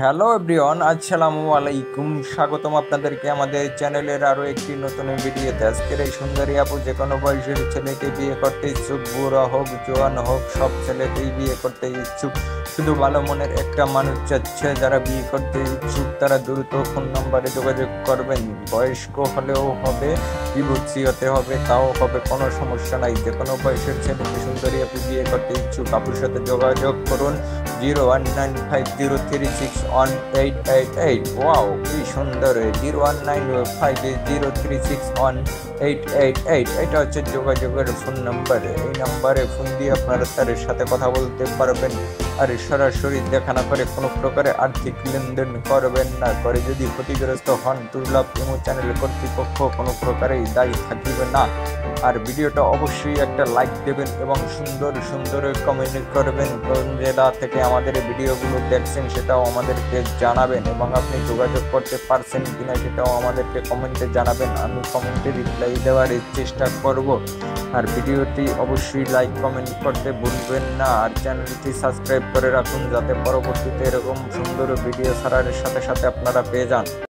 Hello everyone, আসসালামু আলাইকুম। স্বাগতম আপনাদেরকে আমাদের চ্যানেলের আরো একটি নতুন ভিডিওতে। আজকের এই সুন্দরী আপু যে কোনো বয়সের ছেলেকে বিয়ে করতে ইচ্ছুক, বুড়া হোক জোয়ান হোক সব ছেলেকেই বিয়ে করতে ইচ্ছুক। শুধু ভালো মনের একটা মানুষ চাচ্ছে। যারা বিয়ে করতে ইচ্ছুক তারা দ্রুত ফোন নম্বরে যোগাযোগ করবেন। বয়স্ক হলেও হবে, বিভূতি হতে হবে, তাও হবে, কোনো সমস্যা নাই। যে কোনো বয়সের ছেলেকে সুন্দরী আপু বিয়ে করতে ইচ্ছুক আপুর সাথে যোগাযোগ করুন 019503618888। ওয়াও, কি সুন্দর! 019503618888, এটা হচ্ছে যোগাযোগের ফোন নাম্বার। এই নাম্বারে ফোন দিয়ে আপনারা তার সাথে কথা বলতে পারবেন। আর সরাসরি দেখা না করে কোনো প্রকারে আর্থিক লেনদেন করবেন না। করে যদি ক্ষতিগ্রস্ত হন দুর্লভ ইমো চ্যানেল কর্তৃপক্ষ কোনো প্রকারেই দায়ী থাকিবে না। আর ভিডিওটা অবশ্যই একটা লাইক দেবেন এবং সুন্দর সুন্দর কমেন্ট করবেন। কোন জেলা থেকে আমাদের ভিডিওগুলো দেখছেন সেটাও আমাদেরকে জানাবেন, এবং আপনি যোগাযোগ করতে পারছেন কিনা সেটাও আমাদেরকে কমেন্টে জানাবেন। আমি কমেন্টে রিপ্লাই দেওয়ার চেষ্টা করব। আর ভিডিওটি অবশ্যই লাইক কমেন্ট করতে ভুলবেন না। আর চ্যানেলটি সাবস্ক্রাইব করে রাখুন যাতে পরবর্তীতে এরকম সুন্দর ভিডিও ছাড়ার সাথে সাথে আপনারা পেয়ে যান।